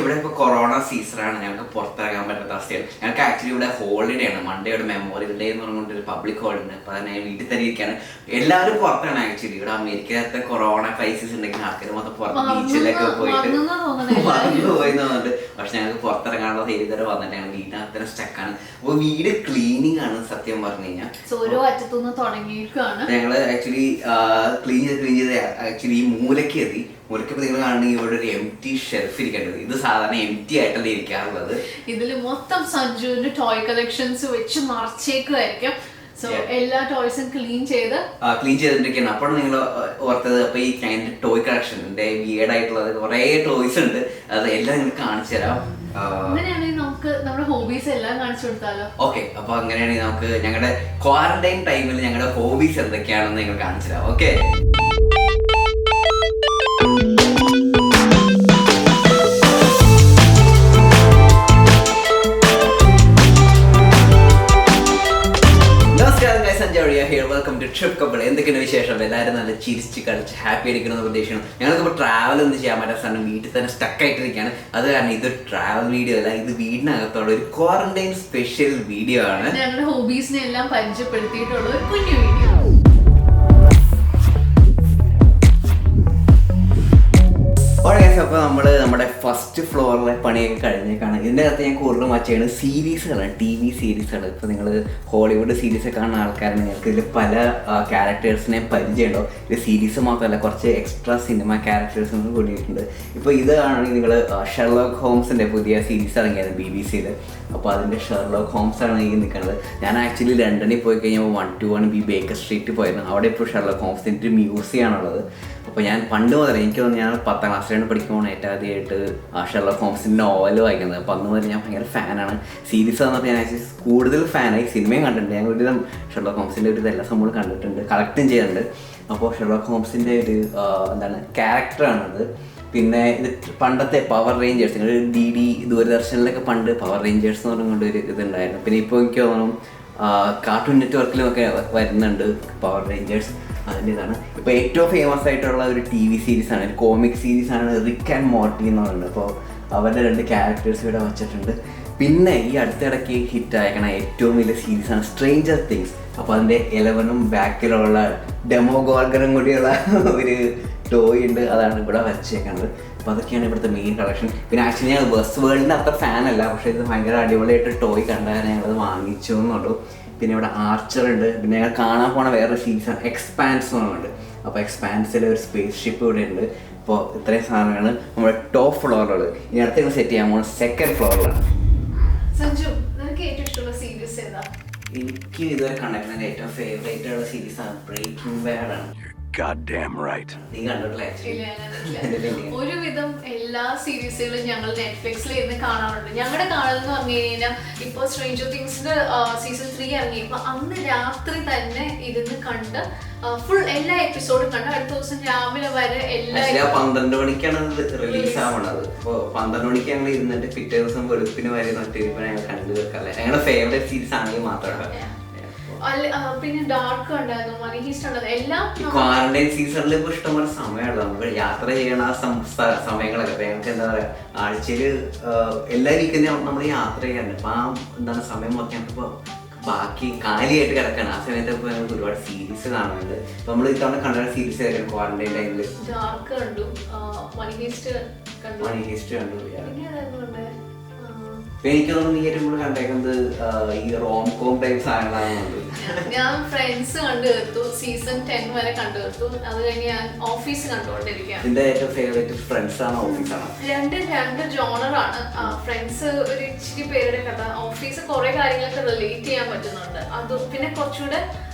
ഇവിടെ ഇപ്പോൾ കൊറോണ സീസണാണ്. ഞങ്ങൾക്ക് പുറത്തിറങ്ങാൻ പറ്റാത്ത അവസ്ഥയാണ്. ഞങ്ങൾക്ക് ആക്ച്വലി ഇവിടെ ഹോളിഡേ ആണ്. മൺഡേ ഒരു മെമ്മോറിയൽ ഡേ എന്ന് പറഞ്ഞുകൊണ്ട് ഒരു പബ്ലിക് ഹോളിഡേ ഉണ്ട്. അപ്പോൾ തന്നെ വീട്ടിൽ തന്നെ ഇരിക്കുകയാണ്. എല്ലാവരും പുറത്താണ് ആക്ച്വലി. ഇവിടെ അമേരിക്കയിലത്തെ കൊറോണ ക്രൈസിസ് ഉണ്ടെങ്കിൽ ആൾക്കാർ മൊത്തം പുറത്ത് ബീച്ചിലൊക്കെ പോയിട്ട് മറന്നു പോയി തോന്നുന്നുണ്ട്. പക്ഷെ ഞങ്ങൾക്ക് പുറത്തിറങ്ങാനുള്ള ധൈര്യം വന്നിട്ട് ഞങ്ങൾ വീടിനകത്ത് തന്നെ സ്റ്റക്കാണ്. അപ്പോൾ വീട് ക്ലീനിങ് ആണ് സത്യം പറഞ്ഞു കഴിഞ്ഞാൽ. ഞങ്ങൾ ആക്ച്വലി ക്ലീൻ ചെയ്ത് ആക്ച്വലി ഈ മൂലയ്ക്ക് എത്തി. മുറിക്കപ്പോൾ നിങ്ങൾ കാണണമെങ്കിൽ ഇവിടെ ഒരു എംറ്റി ഷെൽഫ് ഇരിക്കേണ്ടത്. ഇത് സാധാരണ എംറ്റി ആയിട്ടല്ല ഇരിക്കാറുള്ളത്. ഇതിൽ മൊത്തം സഞ്ജുവിന്റെ ടോയ് കളക്ഷൻസ് വെച്ച് മറച്ചേക്കുമായിരിക്കും. സോ എല്ലാ ടോയ്സും ക്ലീൻ ചെയ്തിരിക്കുകയാണ്. അപ്പോൾ നിങ്ങൾ ഓർത്തത് അപ്പോൾ ഈ എൻ്റെ ടോയ് കളക്ഷൻ്റെ വീടായിട്ടുള്ളത് കുറേ ടോയ്സ് ഉണ്ട്. അത് എല്ലാം നിങ്ങൾ കാണിച്ചു തരാം. അങ്ങനെയാണെങ്കിൽ നമുക്ക് നമ്മുടെ ഹോബീസ് എല്ലാം കാണിച്ചു കൊടുത്താലോ? ഓക്കെ, അപ്പോൾ അങ്ങനെയാണെങ്കിൽ നമുക്ക് ഞങ്ങളുടെ ക്വാറന്റൈൻ ടൈമിൽ ഞങ്ങളുടെ ഹോബീസ് എന്തൊക്കെയാണെന്ന് നിങ്ങൾ കാണിച്ചു തരാം. Okay, Sanjay and Riya here. Welcome to Trip Couple. എന്തൊക്കെയാണ് വിശേഷം? എല്ലാവരും നല്ല ചിരിച്ച് കളിച്ച് ഹാപ്പി ആയിരിക്കണമെന്ന് പ്രതീക്ഷിക്കണം. ഞങ്ങൾക്കിപ്പോൾ ട്രാവൽ ഒന്നും ചെയ്യാൻ പറ്റാത്ത സാധനം വീട്ടിൽ തന്നെ സ്റ്റക്കായിട്ടിരിക്കുകയാണ്. അത് കാരണം ഇത് ട്രാവൽ വീഡിയോ അല്ല, ഇത് വീടിനകത്തുള്ള ഒരു ക്വാറന്റൈൻ സ്പെഷ്യൽ വീഡിയോ ആണ്. ഞങ്ങളുടെ ഹോബീസിനെ എല്ലാം പരിചയപ്പെടുത്തിയിട്ടുള്ള ഒരു കുഞ്ഞു വീഡിയോ. അപ്പോൾ നമ്മൾ നമ്മുടെ ഫസ്റ്റ് ഫ്ലോറിലെ പണിയൊക്കെ കഴിഞ്ഞേക്കാണ്. ഇതിൻ്റെ അകത്ത് ഞാൻ കൂടുതലും വച്ചാണ് സീരീസുകളാണ്, TV സീരീസുകൾ. ഇപ്പോൾ നിങ്ങൾ ഹോളിവുഡ് സീരീസ് കാണുന്ന ആൾക്കാരാണ്, നിങ്ങൾക്ക് ഇതിൽ പല ക്യാരക്ടേഴ്സിനെ പരിചയമുണ്ടോ. ഇത് സീരീസ് മാത്രമല്ല, കുറച്ച് എക്സ്ട്രാ സിനിമ ക്യാരക്ടേഴ്സും കൂടിയിട്ടുണ്ട്. ഇപ്പോൾ ഇത് കാണുകയാണെങ്കിൽ നിങ്ങൾ ഷെർലോക്ക് ഹോംസിൻ്റെ പുതിയ സീരീസ് ഇറങ്ങിയത് BBC-യിൽ. അപ്പോൾ അതിൻ്റെ ഷെർലോക്ക് ഹോംസാണ് ഈ നിൽക്കുന്നത്. ഞാൻ ആക്ച്വലി ലണ്ടനിൽ പോയി കഴിഞ്ഞാൽ 121B ബേക്കർ സ്ട്രീറ്റ് പോയിരുന്നു. അവിടെ ഇപ്പോൾ ഷെർലോക്ക് ഹോംസിൻ്റെ ഒരു മ്യൂസിയം ആണുള്ളത്. അപ്പോൾ ഞാൻ പണ്ട് മുതൽ എനിക്ക് തോന്നുന്നു ഞാൻ 10th ക്ലാസ്സിലാണ് പഠിക്കുമ്പോൾ ഏറ്റവും ആദ്യമായിട്ട് ഷെർലോക്ക് ഹോംസിൻ്റെ നോവൽ വായിക്കുന്നത്. അപ്പോൾ അന്ന് മുതൽ ഞാൻ ഭയങ്കര ഫാനാണ്. സീരീസ് വന്നപ്പോൾ ഞാൻ ആക്ച്വലി കൂടുതൽ ഫാനായി. സിനിമയും കണ്ടിട്ടുണ്ട്. ഞാൻ ഒരുവിധം ഷെർലോക്ക് ഹോംസിൻ്റെ ഒരു എല്ലാ സംഭവം കണ്ടിട്ടുണ്ട്, കളക്റ്റും ചെയ്യുന്നുണ്ട്. അപ്പോൾ ഷെർലോക്ക് ഹോംസിൻ്റെ ഒരു ക്യാരക്ടറാണത്. പിന്നെ ഇത് പണ്ടത്തെ പവർ റേഞ്ചേഴ്സ്, നിങ്ങൾ DD ദൂരദർശനിലൊക്കെ പണ്ട് പവർ റേഞ്ചേഴ്സ് എന്ന് പറഞ്ഞുകൊണ്ട് ഒരു ഇതുണ്ടായിരുന്നു. പിന്നെ ഇപ്പോൾ എനിക്ക് തോന്നുന്നു കാർട്ടൂൺ നെറ്റ്വർക്കിലുമൊക്കെ വരുന്നുണ്ട് പവർ റേഞ്ചേഴ്സ്. അതിൻ്റെ ഇതാണ് ഇപ്പോൾ ഏറ്റവും ഫേമസ് ആയിട്ടുള്ള ഒരു TV സീരീസാണ്, ഒരു കോമിക് സീരീസാണ് റിക്ക് ആൻഡ് മോർട്ടി എന്ന് പറയുന്നത്. അപ്പോൾ അവരുടെ 2 ക്യാരക്ടേഴ്സ് ഇവിടെ വച്ചിട്ടുണ്ട്. പിന്നെ ഈ അടുത്തിടയ്ക്ക് ഹിറ്റായിരിക്കണ ഏറ്റവും വലിയ സീരീസാണ് സ്ട്രേഞ്ചർ തിങ്സ്. അപ്പോൾ അതിൻ്റെ 11 ബാക്കിലുള്ള ഡെമോഗോർഗനും കൂടിയുള്ള ഒരു ടോയ് ഉണ്ട്, അതാണ് ഇവിടെ വച്ചേക്കുന്നത്. അപ്പോൾ അതൊക്കെയാണ് ഇവിടുത്തെ മെയിൻ കളക്ഷൻ. പിന്നെ ആക്ച്വലി ഞാൻ വെസ്റ്റ് വേൾഡിൻ്റെ അത്ര ഫാനല്ല, പക്ഷേ ഇത് ഭയങ്കര അടിപൊളിയായിട്ട് ടോയ് കണ്ടാൽ ഞങ്ങളത് വാങ്ങിച്ചു എന്നുള്ളൂ. പിന്നെ ഇവിടെ ആർച്ചർ ഉണ്ട്. പിന്നെ ഞങ്ങൾ കാണാൻ പോണ വേറൊരു സീരീസാണ് എക്സ്പാൻസ് എന്ന് പറയുന്നുണ്ട്. അപ്പോൾ എക്സ്പാൻസിലെ ഒരു സ്പേസ് ഷിപ്പ് ഇവിടെ ഉണ്ട്. അപ്പോൾ ഇത്രയും സാധനങ്ങൾ നമ്മുടെ ടോപ്പ് ഫ്ലോറിലുള്ളത്. ഇനി അടുത്ത സെറ്റ് ചെയ്യാൻ പോകുന്നത് 2nd ഫ്ലോറിലാണ്. എനിക്ക് ഇതുവരെ കണ്ടിട്ടുള്ള ഏറ്റവും ഫേവറേറ്റ് ഉള്ള സീരീസാണ് ബ്രേക്കിംഗ് ബാഡ് ആണ്. നീ കണ്ടിട്ടില്ല? ഒരുവിധം എല്ലാ സീരീസുകളും ഞങ്ങൾ നെറ്റ്ഫ്ലിക്സിൽ ഇരുന്ന് കാണാറുണ്ട്. ഞങ്ങളുടെ കാണൽ എന്ന് പറഞ്ഞു കഴിഞ്ഞാൽ ഇപ്പോൾ സ്ട്രേഞ്ചർ തിങ്സിന്റെ സീസൺ 3 ഇറങ്ങിയപ്പോൾ അന്ന് രാത്രി തന്നെ ഇരുന്ന് കണ്ട് ഫുൾ എല്ലാ എപ്പിസോഡും കണ്ട് അടുത്ത ദിവസം രാവിലെ വരെ എല്ലാ 12 മണിക്കാണ് റിലീസ് ആവണത്. അപ്പോൾ 12 മണിക്ക് ഞങ്ങൾ ഇരുന്നിട്ട് പിറ്റേ ദിവസം വെളുപ്പിന് വരെ നട്ടിരിപ്പോൾ ഞങ്ങൾ കണ്ടു തീർക്കല്ലേ. ഞങ്ങളുടെ ഫേവറേറ്റ് സീരീസ് ആണെങ്കിൽ മാത്രമല്ല. പിന്നെ ഡാർക്ക് ഉണ്ടായിരുന്നു, മണി ഹീസ്റ്റ് ഉണ്ടായിരുന്നു, എല്ലാം. ക്വാറന്റൈൻ സീസണിൽ ഇപ്പോൾ ഇഷ്ടംപോലെ സമയമാണ് നമുക്ക് യാത്ര ചെയ്യണ ആ സമയങ്ങളൊക്കെ. അപ്പോൾ ഞങ്ങൾക്ക് എന്താ പറയുക, ആഴ്ചയിൽ എല്ലാ വീക്കിലും നമ്മൾ യാത്ര ചെയ്യാറുണ്ട്. അപ്പോൾ ആ സമയം മൊത്തം ഞങ്ങൾക്കിപ്പോൾ ബാക്കി കാലിയായിട്ട് കിടക്കണം. ആ സമയത്ത് ഇപ്പോൾ ഞങ്ങൾക്ക് ഒരുപാട് സീരീസ് കാണുന്നുണ്ട്. അപ്പോൾ നമ്മൾ ഇത്തവണ കണ്ട സീരീസ് ആയിരിക്കും ക്വാറന്റൈൻ ടൈമിൽ. ഡാർക്ക് കണ്ടു, മണി ഹീസ്റ്റ് കണ്ടു. എനിക്ക് തോന്നുന്നു നീ ഏറ്റവും കൂടുതൽ കണ്ടേക്കുന്നത് ഈ റോം കോം ടൈപ്പ് സാധനങ്ങളാണ്. ഞാൻ ഫ്രണ്ട്സ് കണ്ടു തീർത്തു, സീസൺ 10 വരെ കണ്ടു തീർത്തു. അത് കഴിഞ്ഞ് ഞാൻ ഓഫീസ് കണ്ടുകൊണ്ടിരിക്കുകയാണ്. എന്റെ ഏറ്റവും ഫേവറേറ്റ് ഫ്രണ്ട്സ് ആണോ ഓഫീസ് ആണോ? രണ്ട് ജോണറാണ്. ഫ്രണ്ട്സ് ഒരു ഇച്ചിരി പേരുടെ കഥ, ഓഫീസ് കുറെ കാര്യങ്ങളൊക്കെ റിലേറ്റ് ചെയ്യാൻ പറ്റുന്നുണ്ട്. അത് പിന്നെ കുറച്ചുകൂടെ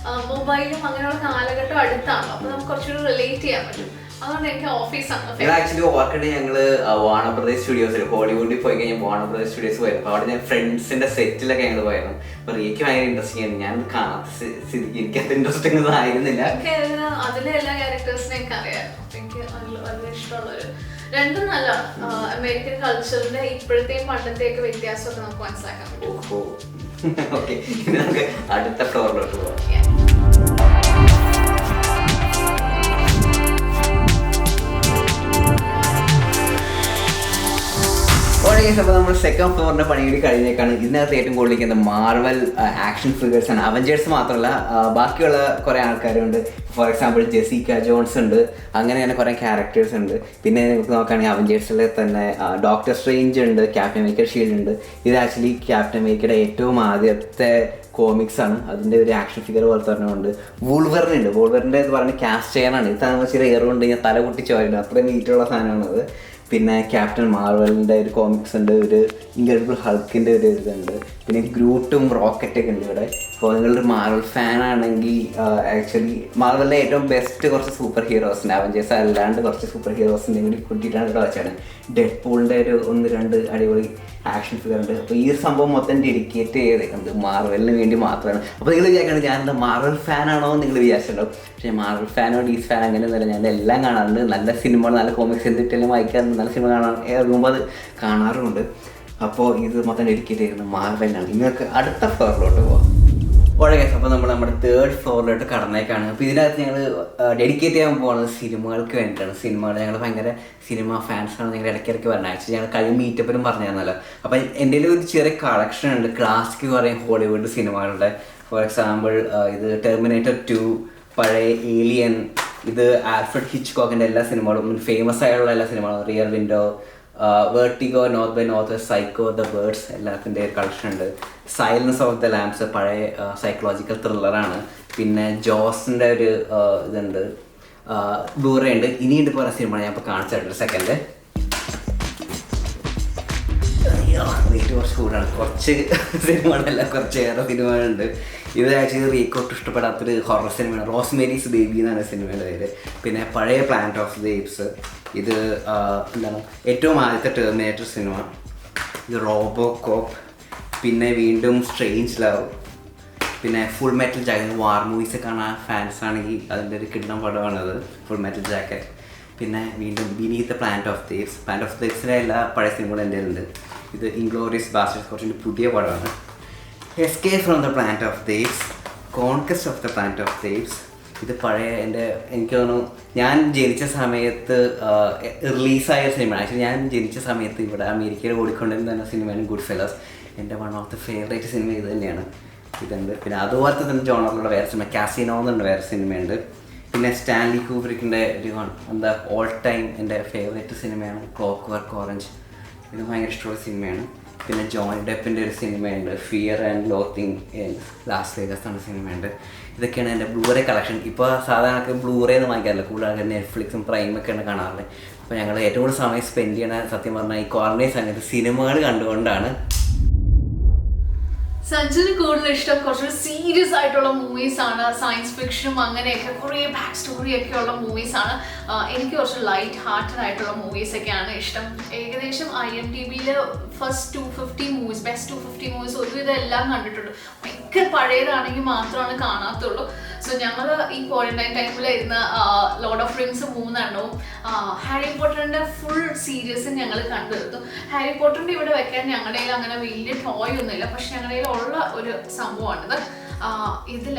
മൊബൈലും അങ്ങനെയുള്ള കാലഘട്ടം അടുത്താണ്, അപ്പൊ നമുക്ക് കുറച്ചുകൂടെ റിലേറ്റ് ചെയ്യാൻ പറ്റും. അതുകൊണ്ട് എനിക്ക് ഓഫീസാണ്. ആക്ച്വലി ഓർക്കട്ടെ, ഞങ്ങള് വാണപ്രദേശ് സ്റ്റുഡിയോസിൽ ഹോളിവുഡിൽ പോയി കഴിഞ്ഞാൽ വാണപ്രദേശ് സ്റ്റുഡിയോസ് പോയിരുന്നു. അപ്പോൾ അവിടെ ഞാൻ ഫ്രണ്ട്സിന്റെ സെറ്റിലൊക്കെ ഞങ്ങൾ പോയിരുന്നു. അപ്പോൾ എനിക്ക് ഭയങ്കര ഇൻട്രസ്റ്റിംഗ് ആയിരുന്നു. ഞാൻ കാണാത്ത സ്ഥിതിക്ക് എനിക്കത് ഇൻട്രസ്റ്റിംഗ് ഒന്നും ആയിരുന്നില്ല. അതിലെ എല്ലാ ക്യാരക്ടേഴ്സിനെ എനിക്ക് അറിയാമായിരുന്നു. എനിക്ക് വളരെ ഇഷ്ടമുള്ളൊരു രണ്ടും നല്ല അമേരിക്കൻ കൾച്ചറിന്റെ ഇപ്പോഴത്തെയും പണ്ടത്തെയൊക്കെ വ്യത്യാസമൊക്കെ നമുക്ക് മനസ്സിലാക്കാൻ പറ്റും. ഓക്കെ, നമുക്ക് അടുത്ത ഫ്ലോറിലോട്ട് പോകാം. അപ്പോൾ നമ്മൾ സെക്കൻഡ് ഫ്ലോറിന്റെ പണിയൂടി കഴിഞ്ഞേക്കാണ്. ഇതിനകത്ത് ഏറ്റവും കൂടുതൽ മാർവൽ ആക്ഷൻ ഫിഗേഴ്സ് ആണ്. അവഞ്ചേഴ്സ് മാത്രമല്ല, ബാക്കിയുള്ള കുറേ ആൾക്കാരുണ്ട്. ഫോർ എക്സാമ്പിൾ ജെസിക്ക ജോൺസ് ഉണ്ട്, അങ്ങനെ തന്നെ കുറേ ക്യാരക്ടേഴ്സ് ഉണ്ട്. പിന്നെ നമുക്ക് നോക്കുകയാണെങ്കിൽ അവഞ്ചേഴ്സിൽ തന്നെ ഡോക്ടർ സ്ട്രേഞ്ച് ഉണ്ട്, ക്യാപ്റ്റൻ അമേരിക്ക ഷീൽഡ് ഉണ്ട്. ഇത് ആക്ച്വലി ക്യാപ്റ്റൻ അമേരിക്കയുടെ ഏറ്റവും ആദ്യത്തെ കോമിക്സ് ആണ്. അതിൻ്റെ ഒരു ആക്ഷൻ ഫിഗർ പോലത്തെ പറഞ്ഞുകൊണ്ട് വൂൾവറിനുണ്ട്. വൂൾവറിൻ്റെ എന്ന് പറയുന്നത് കാസ്റ്റ് ചെയ്യാനാണ്. ഇത് നമ്മൾ ചെറിയ എയറുകൊണ്ട് കഴിഞ്ഞാൽ തല പൊട്ടിച്ച് പോയിട്ട് അത്രയും നീറ്റുള്ള സാധനമാണത്. പിന്നെ ക്യാപ്റ്റൻ മാർവലിൻ്റെ ഒരു കോമിക്സ് ഉണ്ട്, ഒരു ഇൻക്രെഡിബിൾ ഹൾക്കിൻ്റെ ഒരു ഇതുണ്ട്, പിന്നെ ഗ്രൂട്ടും റോക്കറ്റൊക്കെ ഉണ്ട് ഇവിടെ. അപ്പോൾ നിങ്ങളൊരു മാർവൽ ഫാൻ ആണെങ്കിൽ ആക്ച്വലി മാർവലിൻ്റെ ഏറ്റവും ബെസ്റ്റ് കുറച്ച് സൂപ്പർ ഹീറോസിൻ്റെ അവഞ്ചേഴ്സ് അല്ലാണ്ട് കുറച്ച് സൂപ്പർ ഹീറോസിൻ്റെ കൂടി കൂട്ടിയിട്ടാണ് ഇവിടെ വെച്ചാണ്. ഡെഡ് പൂളിൻ്റെ ഒരു 1-2 അടിപൊളി ആക്ഷൻ ഫിഗർ ഉണ്ട്. അപ്പോൾ ഈ ഒരു സംഭവം മൊത്തം ഡെഡിക്കേറ്റ് ചെയ്തേക്കുന്നത് മാർവലിന് വേണ്ടി മാത്രമാണ്. അപ്പോൾ നിങ്ങൾ വിചാരിക്കണം ഞാനെന്താ മാർവൽ ഫാനാണോ എന്ന് നിങ്ങൾ വിചാരിച്ചിട്ടുണ്ടാവും. പക്ഷേ മാർവൽ ഫാനോ ഡി ഫാൻ അങ്ങനെയൊന്നുമല്ല. ഞാൻ എല്ലാം കാണാറുണ്ട്. നല്ല സിനിമകൾ, നല്ല കോമിക്സ് എന്തിട്ടെല്ലാം വായിക്കാറുണ്ട്, നല്ല സിനിമ ഇറങ്ങുമ്പോൾ അത് കാണാറുമുണ്ട്. അപ്പോൾ ഇത് മൊത്തം ഡെഡിക്കേറ്റ് ചെയ്യുന്നത് മാർവലിനാണ്. നിങ്ങൾക്ക് അടുത്ത ഫ്ലോറിലോട്ട് പോകാം. ഓക്കെ, അപ്പോൾ നമ്മൾ നമ്മുടെ 3rd ഫ്ലോറിലോട്ട് കടന്നേക്കാണ്. അപ്പോൾ ഇതിനകത്ത് ഞങ്ങൾ ഡെഡിക്കേറ്റ് ചെയ്യാൻ പോകുന്നത് സിനിമകൾക്ക് വേണ്ടിയിട്ടാണ്. സിനിമകൾ ഞങ്ങൾ ഭയങ്കര സിനിമ ഫാൻസാണ്. ഞങ്ങൾ ഇടയ്ക്കിടയ്ക്ക് പറഞ്ഞത്. ആക്ച്വലി ഞങ്ങൾ കഴിഞ്ഞ മീറ്റപ്പിലും പറഞ്ഞിരുന്നല്ലോ. അപ്പോൾ എൻ്റെ ഒരു ചെറിയ കളക്ഷൻ ഉണ്ട് ക്ലാസിക് പറയും ഹോളിവുഡ് സിനിമകളുടെ. ഫോർ എക്സാമ്പിൾ ഇത് ടെർമിനേറ്റർ 2, പഴയ ഏലിയൻ, ഇത് ആൽഫ്രഡ് ഹിച്ച്കോക്കിൻ്റെ എല്ലാ സിനിമകളും, ഫേമസ് ആയിട്ടുള്ള എല്ലാ സിനിമകളും, Rear Window, Vertigo, North by North, Psycho, the Birds എല്ലാത്തിൻ്റെ കളക്ഷൻ ഉണ്ട്. സൈലൻസ് ഓഫ് ദ ലാംബ്സ് പഴയ സൈക്കോളജിക്കൽ ത്രില്ലറാണ്. പിന്നെ ജോസിൻ്റെ ഒരു ഇതുണ്ട്, ബ്ലൂറേ ഉണ്ട്. ഇനിയുണ്ട് കുറേ സിനിമ ഞാൻ ഇപ്പോൾ കാണിച്ചിട്ടുണ്ട്. സെക്കൻഡ് റേറ്റ് കുറച്ച് കൂടുതലാണ്. കുറച്ച് സിനിമകളല്ല, കുറച്ചേറെ സിനിമകളുണ്ട്. ഇത് ആക്ച്വലി റീക്കോട്ട് ഇഷ്ടപ്പെടാത്തൊരു ഹൊറർ സിനിമയാണ്. റോസ്മേരീസ് ബേബി എന്നാണ് സിനിമയുടെ പേര്. പിന്നെ പഴയ പ്ലാനറ്റ് ഓഫ് ദി ഏപ്സ്, ഇത് എന്താണ് ഏറ്റവും ആദ്യത്തെ ടെർമിനേറ്റർ സിനിമ, ഇത് റോബോ കോപ്പ്, പിന്നെ വീണ്ടും സ്ട്രേഞ്ച് ലവ്, പിന്നെ ഫുൾ മെറ്റൽ ജാക്കറ്റ്. വാർ മൂവീസ് കാണാൻ ഫാൻസ് ആണെങ്കിൽ അതിൻ്റെ ഒരു കിണ്ണം പടമാണത്, ഫുൾ മെറ്റൽ ജാക്കറ്റ്. പിന്നെ വീണ്ടും Beneath the Planet of the Apes. Planet of the ഏപ്സിലെ എല്ലാ പഴയ സിനിമകളും എൻ്റെ ഉണ്ട്. ഇത് ഇൻഗ്ലോറിയസ് ബാസ്റ്റേഴ്സ് കുറച്ചുകൂടി പുതിയ പടമാണ്. Escape from the Planet of the ഏപ്സ്, conquest of the Planet of the ഏപ്സ്. ഇത് പഴയ എനിക്ക് തോന്നുന്നു ഞാൻ ജനിച്ച സമയത്ത് റിലീസായ സിനിമയാണ്. ആക്ച്വലി ഞാൻ ജനിച്ച സമയത്ത് ഇവിടെ അമേരിക്കയിൽ ഓടിക്കൊണ്ടിരുന്ന സിനിമയാണ് ഗുഡ് ഫെലോസ്. എൻ്റെ one of the favourite cinema ഇത് തന്നെയാണ്. ഇതുണ്ട്. പിന്നെ അതുപോലത്തെ തന്നെ ജോണറിലുള്ള വേറെ സിനിമ കാസിനോ എന്നുണ്ട്, വേറെ സിനിമയുണ്ട്. പിന്നെ സ്റ്റാൻലി കൂബ്രിക്കിൻ്റെ ഒരു എന്താ ഓൾ ടൈം എൻ്റെ ഫേവറേറ്റ് സിനിമയാണ് ക്ലോക്ക് വർക്ക് ഓറഞ്ച്. ഇത് ഭയങ്കര ഇഷ്ടമുള്ള സിനിമയാണ്. പിന്നെ ജോണി ഡെപ്പിൻ്റെ ഒരു സിനിമയുണ്ട്, Fear and Loathing in Las Vegas എന്ന സിനിമയുണ്ട്. ഇതൊക്കെയാണ് എൻ്റെ ബ്ലൂറേ കളക്ഷൻ. ഇപ്പോൾ സാധാരണ ബ്ലൂറേ ഒന്നും വാങ്ങിക്കാറില്ല, കൂടുതൽ നെറ്റ്ഫ്ലിക്സും പ്രൈമൊക്കെയാണ് കാണാറുള്ളത്. അപ്പോൾ ഞങ്ങൾ ഏറ്റവും കൂടുതൽ സമയം സ്പെൻഡ് ചെയ്യണ സത്യം പറഞ്ഞാൽ ഈ ക്വാറന്റൈൻ സമയത്ത് സിനിമകൾ കണ്ടുകൊണ്ടാണ്. സഞ്ജുവിന് കൂടുതൽ ഇഷ്ടം കുറച്ച് സീരിയസ് ആയിട്ടുള്ള മൂവീസ് ആണ്, സയൻസ് ഫിക്ഷനും അങ്ങനെയൊക്കെ കുറേ ബാക്ക് സ്റ്റോറി ഒക്കെ ഉള്ള മൂവീസ് ആണ്. എനിക്ക് കുറച്ച് ലൈറ്റ് ഹാർട്ടഡ് ആയിട്ടുള്ള മൂവീസ് ഒക്കെയാണ് ഇഷ്ടം. ഏകദേശം IMDbയിൽ ഫസ്റ്റ് 250 മൂവീസ്, ബെസ്റ്റ് 250 മൂവീസ് ഒരുവിധം എല്ലാം കണ്ടിട്ടുണ്ട്. ഭയങ്കര പഴയതാണെങ്കിൽ മാത്രമാണ് കാണാത്തുള്ളൂ. സോ ഞങ്ങൾ ഈ ക്വാറന്റൈൻ ടൈമിൽ ഇരുന്ന് ലോർഡ് ഓഫ് റിങ്സ് 3 എണ്ണവും ഹാരി പോട്ടറിൻ്റെ ഫുൾ സീരീസും ഞങ്ങൾ കണ്ടെടുത്തു. ഹാരി പോട്ടറിൻ്റെ ഇവിടെ വെക്കാൻ ഞങ്ങളുടെ കയ്യിൽ അങ്ങനെ വലിയ ടോയ് ഒന്നുമില്ല, പക്ഷെ ഞങ്ങളുടെ കയ്യിൽ ഉള്ള ഒരു സംഭവമാണിത്. ഇതിൽ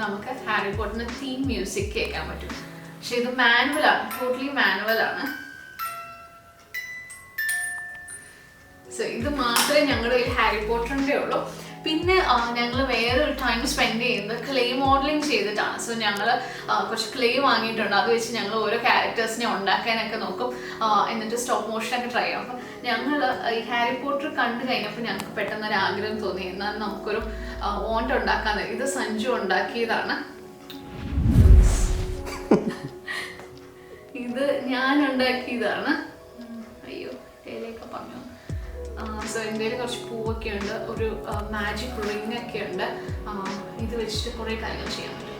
നമുക്ക് ഹാരി പോട്ടറിൻ്റെ തീം മ്യൂസിക് കേൾക്കാൻ പറ്റും. പക്ഷെ ഇത് മാനുവലാണ്, ടോട്ടലി മാനുവലാണ്. സോ ഇത് മാത്രമേ ഞങ്ങളുടെ കയ്യിൽ ഹാരി പോട്ടറിൻ്റെ ഉള്ളൂ. പിന്നെ ഞങ്ങൾ വേറൊരു ടൈം സ്പെൻഡ് ചെയ്യുന്നത് ക്ലേ മോഡലിംഗ് ചെയ്തിട്ടാണ്. സോ ഞങ്ങൾ കുറച്ച് ക്ലേ വാങ്ങിയിട്ടുണ്ട്. അത് വെച്ച് ഞങ്ങൾ ഓരോ ക്യാരക്ടേഴ്സിനെ ഉണ്ടാക്കാനൊക്കെ നോക്കും, എന്നിട്ട് സ്റ്റോപ്പ് മോഷനൊക്കെ ട്രൈ ചെയ്യും. അപ്പം ഞങ്ങൾ ഈ ഹാരി പോട്ടർ കണ്ടു കഴിഞ്ഞപ്പോൾ ഞങ്ങൾക്ക് പെട്ടെന്നൊരു ആഗ്രഹം തോന്നി, എന്നാൽ നമുക്കൊരു വോണ്ട് ഉണ്ടാക്കാൻ. ഇത് സഞ്ജു ഉണ്ടാക്കിയതാണ്. ഇത് ഞാൻ ഉണ്ടാക്കിയതാണ്. അയ്യോ കയ്യിലേക്ക് പറഞ്ഞു. സോ എൻ്റെ കുറച്ച് പൂവൊക്കെ ഉണ്ട്, ഒരു മാജിക് റിംഗ് ഒക്കെ ഉണ്ട്. ഇത് വെച്ചിട്ട് കുറേ കാര്യങ്ങൾ ചെയ്യാൻ പറ്റും.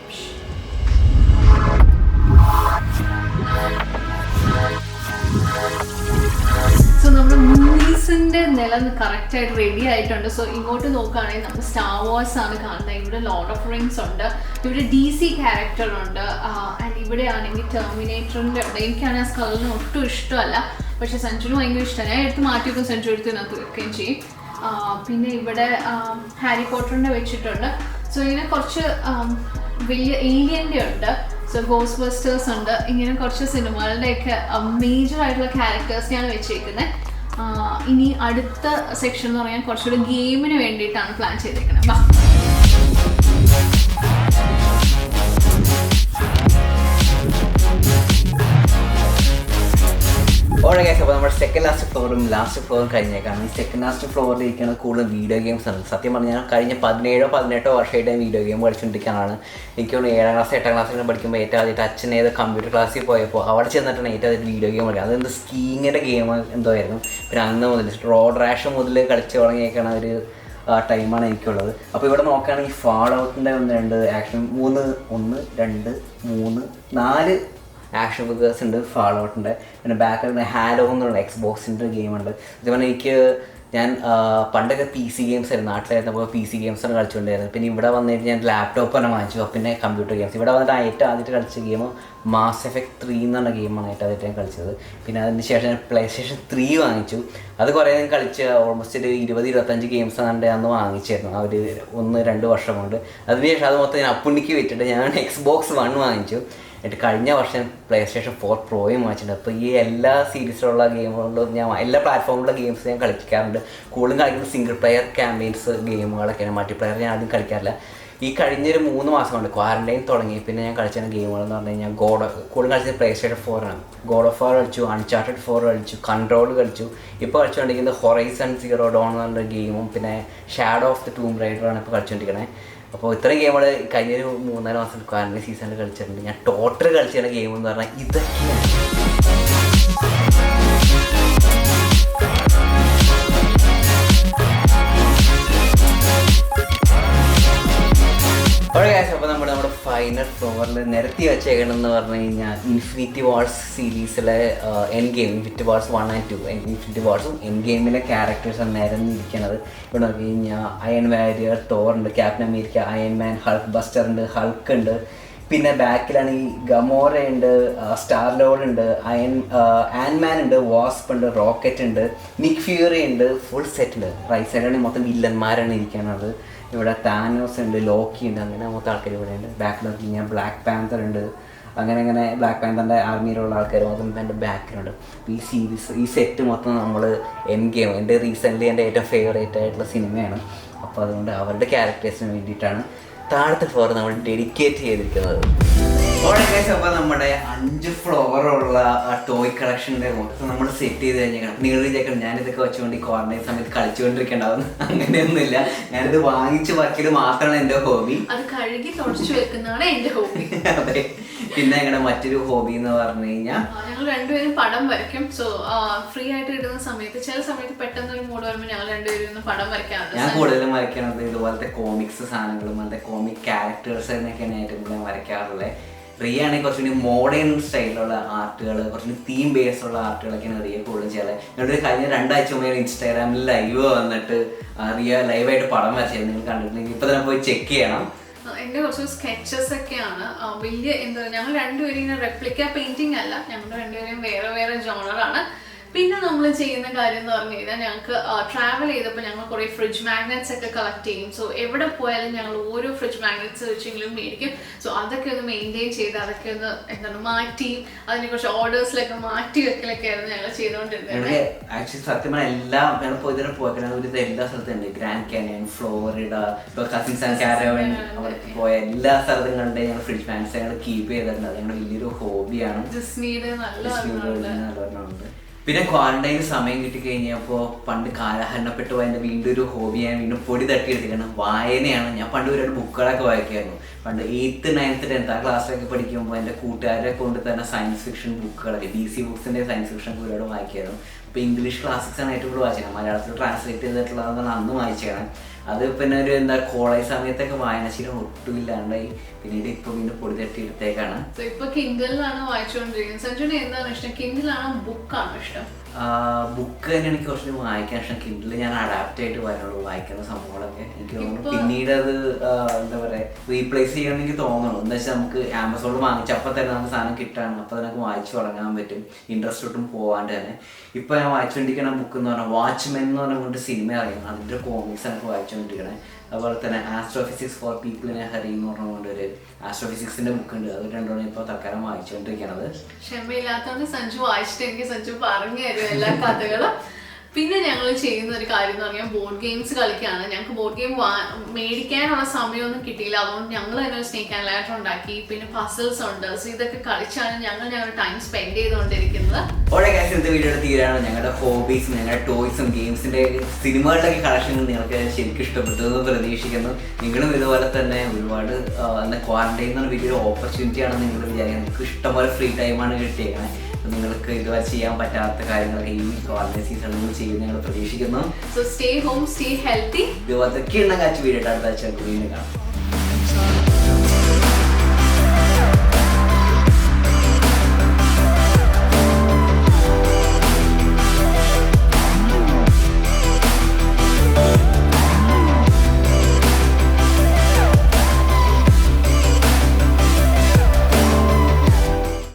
സോ നമ്മുടെ മൂവീസിൻ്റെ നില കറക്റ്റായിട്ട് റെഡി ആയിട്ടുണ്ട്. സോ ഇങ്ങോട്ട് നോക്കുകയാണെങ്കിൽ നമ്മൾ സ്റ്റാർ വാർസ് ആണ് കാണുന്നത്. ഇവിടെ ലോർഡ് ഓഫ് റിങ്സ് ഉണ്ട്, ഇവിടെ DC ക്യാരക്ടർ ഉണ്ട്, ആൻഡ് ഇവിടെ ആണെങ്കിൽ ടെർമിനേറ്ററിൻ്റെ ഉണ്ട്. എനിക്കാണെങ്കിൽ ആ സ്കള്ളിന് ഒട്ടും ഇഷ്ടമല്ല, പക്ഷെ സഞ്ജുവിന് ഭയങ്കര ഇഷ്ടമാണ്. ഞാൻ എടുത്ത് മാറ്റി വെക്കും, സഞ്ജു എടുത്ത് ഇതിനകത്ത് വെക്കുകയും ചെയ്യും. പിന്നെ ഇവിടെ ഹാരി പോട്ടറിൻ്റെ വെച്ചിട്ടുണ്ട്. സോ ഇങ്ങനെ കുറച്ച് വലിയ ഏലിയൻ്റെ ഉണ്ട്, സോ ഗോസ്റ്റ് ബസ്റ്റേഴ്സ് ഉണ്ട്. ഇങ്ങനെ കുറച്ച് സിനിമകളുടെയൊക്കെ മേജർ ആയിട്ടുള്ള ക്യാരക്ടേഴ്സിനെയാണ് വെച്ചേക്കുന്നത്. ഇനി അടുത്ത സെക്ഷൻ എന്ന് പറയാൻ കുറച്ചുകൂടി ഗെയിമിന് വേണ്ടിയിട്ടാണ് പ്ലാൻ ചെയ്തേക്കുന്നത്. വാ. ഓരോ കേസ് അപ്പോൾ നമ്മുടെ സെക്കൻഡ് ലാസ്റ്റ് ഫ്ലോറും കഴിഞ്ഞേക്കാണ്. ഈ സെക്കൻഡ് ലാസ്റ്റ് ഫ്ലോറിൽ ഇരിക്കുന്ന കൂടുതൽ വീഡിയോ ഗെയിംസ് ആണ്. സത്യം പറഞ്ഞാൽ കഴിഞ്ഞ 17-18 വർഷമായിട്ട് വീഡിയോ ഗെയിം കളിച്ചുകൊണ്ടിരിക്കാനാണ്. എനിക്ക് തോന്നുന്നു 7ാം ക്ലാസ് 8ാം ക്ലാസ്സിൽ പഠിക്കുമ്പോൾ ഏറ്റവും ആദ്യമായിട്ട് അച്ഛൻ ഏത് കമ്പ്യൂട്ടർ ക്ലാസ്സിൽ പോയപ്പോൾ അവിടെ ചെന്നിട്ടാണ് ഏറ്റവും ആദ്യമായിട്ട് വീഡിയോ ഗെയിം കളിക്കുക. അതെന്ത് സ്കീങ്ങിൻ്റെ ഗെയിം എന്തോ ആയിരുന്നു. പിന്നെ അന്ന് മുതൽ റോഡ് റാഷ് മുതൽ കളിച്ച് തുടങ്ങിയേക്കാണ് ഒരു ടൈമാണ് എനിക്കുള്ളത്. അപ്പോൾ ഇവിടെ നോക്കുകയാണെങ്കിൽ ഫാൾ ഔട്ടിൻ്റെ 1 2 ആക്ഷൻ 1 2 3 4 ആക്ഷൻ ഫിഗേഴ്സ് ഉണ്ട്. ഫാൾ ഔട്ടുണ്ട്. പിന്നെ ബാക്കിൽ ഹാലോ എന്നുള്ള എക്സ്ബോക്സിൻ്റെ ഗെയിമുണ്ട്. അതുപോലെ ഞാൻ പണ്ടൊക്കെ PC ഗെയിംസ് ആയിരുന്നു. നാട്ടിലായിരുന്നപ്പോൾ PC ഗെയിംസാണ് കളിച്ചുകൊണ്ടിരുന്നത്. പിന്നെ ഇവിടെ വന്നിട്ട് ഞാൻ ലാപ്ടോപ്പ് തന്നെ വാങ്ങിച്ചു. പിന്നെ കമ്പ്യൂട്ടർ ഗെയിംസ്. ഇവിടെ വന്നിട്ട് ആദ്യമായിട്ട് കളിച്ച ഗെയിം മാസ് എഫക്ട് 3 എന്ന് പറഞ്ഞ ഗെയിമാണ് ആദ്യമായിട്ട് ഞാൻ കളിച്ചത്. പിന്നെ അതിന് ശേഷം ഞാൻ PlayStation 3 വാങ്ങിച്ചു. അത് കുറേ ഞാൻ കളിച്ച് ഓൾമോസ്റ്റ് ഒരു 20-25 ഗെയിംസ് അന്ന് വാങ്ങിച്ചായിരുന്നു. ആ ഒരു 1-2 വർഷം കൊണ്ട്. അതിനുശേഷം അത് മൊത്തം ഞാൻ അപ്പുണ്ണിക്ക് വിറ്റിട്ട് ഞാൻ Xbox One വാങ്ങിച്ചു. എന്നിട്ട് കഴിഞ്ഞ വർഷം PlayStation 4 Proയും വാങ്ങിച്ചിട്ടുണ്ട്. അപ്പോൾ ഈ എല്ലാ സീരീസിലുള്ള ഗെയിമുകളിലും ഞാൻ എല്ലാ പ്ലാറ്റ്ഫോമിലുള്ള ഗെയിംസ് ഞാൻ കളിക്കാറുണ്ട്. കൂടുതലും കളിക്കുന്നത് സിംഗിൾ പ്ലെയർ ക്യാമ്പെയിൻസ് ഗെയിമുകളൊക്കെയാണ്. മൾട്ടിപ്ലെയർ ഞാൻ ആദ്യം കളിക്കാറില്ല. ഈ കഴിഞ്ഞൊരു 3 മാസം കൊണ്ട് ക്വാറന്റൈൻ തുടങ്ങി പിന്നെ ഞാൻ കളിച്ച ഗെയിമുകളെന്ന് പറഞ്ഞു കഴിഞ്ഞാൽ കൂടുതൽ കളിച്ചത് PlayStation 4 ആണ്. God of War കളിച്ചു, Uncharted 4 കളിച്ചു, Control കളിച്ചു. ഇപ്പോൾ കളിച്ചുകൊണ്ടിരിക്കുന്നത് Horizon Zero Dawn എന്ന് പറഞ്ഞ ഗെയിമും പിന്നെ Shadow of the Tomb Raider ആണ് ഇപ്പോൾ കളിച്ചുകൊണ്ടിരിക്കുന്നത്. അപ്പോൾ ഇത്രയും ഗെയിമുകൾ കഴിഞ്ഞൊരു 3-4 മാസം ക്വാറന്റൈൻ സീസണിൽ കളിച്ചിട്ടുണ്ട്. ഞാൻ ടോട്ടൽ കളിച്ചിരുന്ന ഗെയിം എന്ന് പറഞ്ഞാൽ ഇതൊക്കെയാണ്. അപ്പോൾ നമ്മുടെ ഫൈനൽ ഫ്ലോറിൽ നിരത്തി വെച്ചേക്കണമെന്ന് പറഞ്ഞു കഴിഞ്ഞാൽ ഇൻഫിനിറ്റി വാർസ് സീരീസിലെ Endgame Infinity Wars 1 and 2 Infinity വാർസും എൻഡ് ഗെയിമിലെ ക്യാരക്ടേഴ്സാണ് നിരന്നിരിക്കുന്നത്. ഇവിടെ നോക്കി കഴിഞ്ഞാൽ അയൺ വാരിയർ, തോർ ഉണ്ട്, Captain America, Iron Man, Hulk Buster ഉണ്ട്, ഹൾക്ക് ഉണ്ട്. പിന്നെ ബാക്കിലാണ് ഈ ഗമോറ ഉണ്ട്, സ്റ്റാർ ലോർഡ് ഉണ്ട്, ആൻമാൻ ഉണ്ട്, വാസ്പ് ഉണ്ട്, റോക്കറ്റ് ഉണ്ട്, നിക് ഫ്യൂറി ഉണ്ട്. ഫുൾ സെറ്റ് ഉണ്ട്. റൈറ്റ് സൈഡിലാണ് മൊത്തം വില്ലന്മാരാണ് ഇരിക്കുന്നത്. ഇവിടെ താനോസ് ഉണ്ട്, ലോക്കി ഉണ്ട്, അങ്ങനെ മൊത്തം ആൾക്കാർ ഇവിടെ ഉണ്ട്. ബാക്കിൽ നോക്കി കഴിഞ്ഞാൽ ബ്ലാക്ക് പാന്തർ ഉണ്ട്. അങ്ങനെ ബ്ലാക്ക് പാന്തറിൻ്റെ ആർമിയിലുള്ള ആൾക്കാർ മൊത്തം എൻ്റെ ബാക്കിലുണ്ട്. അപ്പോൾ ഈ സെറ്റ് മൊത്തം നമ്മൾ എൻഡ് ഗെയിം എൻ്റെ ഏറ്റവും ഫേവറേറ്റ് ആയിട്ടുള്ള സിനിമയാണ്. അപ്പോൾ അതുകൊണ്ട് അവരുടെ ക്യാരക്ടേഴ്സിന് വേണ്ടിയിട്ടാണ് താഴത്തെ ഫ്ലോർ നമ്മൾ ഡെഡിക്കേറ്റ് ചെയ്തിരിക്കുന്നത്. അപ്പോൾ നമ്മുടെ 5 ഫ്ലോറുള്ള ടോയ് കളക്ഷൻ്റെ മൊത്തം നമ്മൾ സെറ്റ് ചെയ്ത് കഴിഞ്ഞാൽ നിങ്ങൾ വിചാരിക്കണം ഞാനിതൊക്കെ വെച്ചുകൊണ്ട് ഈ ക്വാറന്റൈൻ സമയത്ത് കളിച്ചുകൊണ്ടിരിക്കേണ്ടാവുന്നു. അങ്ങനെയൊന്നുമില്ല. ഞാനിത് വാങ്ങിച്ച് വയ്ക്കൽ മാത്രമാണ് എൻ്റെ ഹോബി. അത് കഴുകി തുടച്ചു വെക്കുന്നതാണ് എൻ്റെ ഹോബി. അതെ. പിന്നെ ഞങ്ങളുടെ മറ്റൊരു ഹോബി എന്ന് പറഞ്ഞു കഴിഞ്ഞാൽ ഞങ്ങൾ രണ്ടുപേരും പടം വരയ്ക്കും. സോ ഫ്രീ ആയിട്ട് കിട്ടുന്ന സമയത്ത് ചില സമയത്ത് പെട്ടെന്ന് ഒരു മൂഡ് വരുമ്പോൾ ഞങ്ങൾ രണ്ടുപേരും പടം വരയ്ക്കാറുണ്ട്. ഞാൻ കൂടുതലും വരയ്ക്കണത് ഇതുപോലത്തെ കോമിക്സ് സാധനങ്ങളും അങ്ങനത്തെ കോമിക് ക്യാരക്ടേഴ്സ് എന്നൊക്കെയാണ് ഏറ്റവും കൂടുതൽ വരയ്ക്കാറുള്ളത്. റിയ ആണെങ്കിൽ കുറച്ചുകൂടി മോഡേൺ സ്റ്റൈലിലുള്ള ആർട്ടുകൾ, കുറച്ചുകൂടി തീം ബേസ് ഉള്ള ആർട്ടുകളൊക്കെയാണ് റിയ കൂടുതലും ചെയ്യാറ്. ഞങ്ങളുടെ കഴിഞ്ഞ 2 ആഴ്ച മുമ്പ് ഇൻസ്റ്റാഗ്രാമിൽ ലൈവ് വന്നിട്ട് റിയ ലൈവായിട്ട് പടം വരച്ചിരുന്നു. നിങ്ങൾ കണ്ടിട്ടുണ്ടെങ്കിൽ ഇപ്പോൾ തന്നെ പോയി ചെക്ക് ചെയ്യണം. എൻ്റെ കുറച്ച് സ്കെച്ചസ് ഒക്കെയാണ്. വലിയ ഞങ്ങൾ രണ്ടുപേരും ഇങ്ങനെ റെപ്ലിക്ക പെയിന്റിങ് അല്ല, ഞങ്ങൾ രണ്ടുപേരും വേറെ ജോണറാണ്. പിന്നെ നമ്മൾ ചെയ്യുന്ന കാര്യം എന്ന് പറഞ്ഞു കഴിഞ്ഞാൽ ഞങ്ങൾക്ക് ട്രാവൽ ചെയ്തപ്പോൾ ഞങ്ങൾ കുറേ ഫ്രിഡ്ജ് മാഗ്നറ്റ്സ് ഒക്കെ കളക്ട് ചെയ്യും. സോ എവിടെ പോയാലും ഞങ്ങൾ ഓരോ ഫ്രിഡ്ജ് മാഗ്നറ്റ്സ് വെച്ചെങ്കിലും മേടിക്കും. സോ അതൊക്കെ ഒന്ന് മെയിൻറ്റെയിൻ ചെയ്ത് അതൊക്കെ ഒന്ന് മാറ്റി അതിനെ കുറച്ച് ഓർഡേഴ്സിലൊക്കെ മാറ്റി വെക്കലൊക്കെ ആയിരുന്നു ഞങ്ങൾ ചെയ്തുകൊണ്ടിരുന്നത്. ആക്ച്വലി സത്യം പറഞ്ഞാൽ എല്ലാം ഞങ്ങൾ ഇതിനെ പോയത് എല്ലാ സ്ഥലത്തുണ്ട്. ഗ്രാൻഡ് കാനിയൻ, ഫ്ലോറിഡ, ഇപ്പോൾ കസിൻസ് ആൻഡ് കാരവൻ അവർക്ക് പോയ എല്ലാ സ്ഥലത്തും കണ്ട് ഞങ്ങൾ ഫ്രിഡ്ജ് മാഗ്നറ്റ്സ് ഞങ്ങൾ കീപ്പ് ചെയ്തിട്ടുണ്ട്. അത് ഞങ്ങളുടെ വലിയൊരു ഹോബിയാണ്. ഡിസ്നിയുടെ നല്ലവണ്ണമുണ്ട്. പിന്നെ ക്വാറന്റൈന് സമയം കിട്ടിക്കഴിഞ്ഞപ്പോൾ പണ്ട് കാലഹരണപ്പെട്ട് പോയ എൻ്റെ വീണ്ടും ഒരു ഹോബി ഞാൻ വീണ്ടും പൊടി തട്ടിയെടുത്തിരിക്കണം. വായനയാണ്. ഞാൻ പണ്ട് ഒരുപാട് ബുക്കുകളൊക്കെ വായിക്കുമായിരുന്നു. പണ്ട് 8th 9th 10th ക്ലാസ്സിലൊക്കെ പഠിക്കുമ്പോൾ എൻ്റെ കൂട്ടുകാരെ കൊണ്ട് തന്നെ സയൻസ് ഫിക്ഷൻ ബുക്കുകളൊക്കെ DC ബുക്സിൻ്റെ സയൻസ് ഫിക്ഷൻ ഒരുപാട് വായിക്കുമായിരുന്നു. ഇപ്പോൾ ഇംഗ്ലീഷ് ക്ലാസിക്സ് ആണ് ഏറ്റവും കൂടുതൽ വായിച്ചത്. മലയാളത്തിൽ ട്രാൻസ്ലേറ്റ് ചെയ്തിട്ടുള്ളതാണ് അന്ന് വായിച്ചതാണ്. അത് പിന്നെ ഒരു കോളേജ് സമയത്തൊക്കെ വായനാശീലം ഒട്ടുമില്ലാണ്ടായി. പിന്നീട് ഇപ്പോൾ വീണ്ടും പൊടി തട്ടി എടുത്തേക്കാണ്. ഇപ്പൊ കിൻഡിലാണ് വായിച്ചുകൊണ്ടിരിക്കുന്നത്. സഞ്ജുവിന് എന്താണ് ഇഷ്ടം, കിൻഡിലാണോ ബുക്കാണോ ഇഷ്ടം? ബുക്ക് തന്നെ എനിക്ക് കുറച്ച് വായിക്കാൻ ഇഷ്ടം. കിൻഡിൽ ഞാൻ അഡാപ്റ്റ് ആയിട്ട് വരുള്ളൂ വായിക്കുന്ന സംഭവങ്ങളൊക്കെ. എനിക്ക് തോന്നുന്നു പിന്നീട് അത് എന്താ പറയുക റീപ്ലേസ് ചെയ്യണമെന്ന് എനിക്ക് തോന്നുന്നു. എന്താ വെച്ചാൽ നമുക്ക് ആമസോണിൽ വാങ്ങിച്ച അപ്പം തന്നെ നമുക്ക് സാധനം കിട്ടാണ്. അപ്പോൾ നമുക്ക് വായിച്ചു തുടങ്ങാൻ പറ്റും ഇൻട്രസ്റ്റ് ഒട്ടും പോകാണ്ട് തന്നെ. ഇപ്പോൾ ഞാൻ വായിച്ചുകൊണ്ടിരിക്കുന്ന ബുക്ക് എന്ന് പറഞ്ഞാൽ വാച്ച്മെൻ എന്ന് പറഞ്ഞുകൊണ്ട് സിനിമ അറിയുന്നത്. അതിൻ്റെ കോമിക്സ് എനിക്ക് വായിച്ചുകൊണ്ടിരിക്കണേ. അതുപോലെ തന്നെ astrophysics for people in A hurry എന്ന് പറഞ്ഞുകൊണ്ട് ഒരു ആസ്ട്രോഫിസിക്സിന്റെ ബുക്ക് ഉണ്ട്. അത് രണ്ടുമാണ് ഇപ്പോൾ തൽക്കാലം വായിച്ചുകൊണ്ടിരിക്കുന്നത്. ക്ഷമയില്ലാത്തതുകൊണ്ട് സഞ്ജു വായിച്ചിട്ട് എനിക്ക് സഞ്ജു പറഞ്ഞു തരും എല്ലാ കഥകളും. പിന്നെ ഞങ്ങൾ ചെയ്യുന്ന ഒരു കാര്യം എന്ന് പറഞ്ഞാൽ ബോർഡ് ഗെയിംസ് കളിക്കുകയാണ്. ഞങ്ങൾക്ക് ബോർഡ് ഗെയിം മേടിക്കാനുള്ള സമയമൊന്നും കിട്ടിയില്ല, അതുകൊണ്ട് ഞങ്ങൾ തന്നെ ഒരു സ്നേക്ക് ആൻഡ് ലാഡർ ഉണ്ടാക്കി. പിന്നെ പസിൽസ് ഉണ്ട്. സോ ഇതൊക്കെ കളിച്ചാണ് ഞങ്ങളുടെ ടൈം സ്പെൻഡ് ചെയ്തുകൊണ്ടിരിക്കുന്നത്. ഓരോ കാര്യം ഇന്നത്തെ വീഡിയോയുടെ തീരാണ്. ഞങ്ങളുടെ ഹോബീസും ഞങ്ങളുടെ ടോയ്സും ഗെയിംസിന്റെ സിനിമകളുടെ കളക്ഷനും നിങ്ങൾക്ക് ശരിക്കും ഇഷ്ടപ്പെട്ടു എന്ന് പ്രതീക്ഷിക്കുന്നു. നിങ്ങളും ഇതുപോലെ തന്നെ ഒരുപാട് ക്വാറന്റൈൻ എന്ന വലിയൊരു ഓപ്പർച്യൂണിറ്റി ആണെന്ന് നിങ്ങൾ വിചാരിക്കുന്നത്. നിങ്ങൾക്ക് ഇഷ്ടംപോലെ ഫ്രീ ടൈമാണ് കിട്ടിയേക്കണേ. നിങ്ങൾക്ക് ഇതുവരെ ചെയ്യാൻ പറ്റാത്ത കാര്യങ്ങളൊക്കെ ഈ ക്വാറന്റൈൻ സീസണിൽ ചെയ്യുന്ന ഞങ്ങൾ പ്രതീക്ഷിക്കുന്നു. So stay home, stay healthy. ഇതുപോലത്തെ കിണ്ണ കാച്ച് വീഡിയോ അടുത്ത ആഴ്ച വീണ്ടും കാണാം.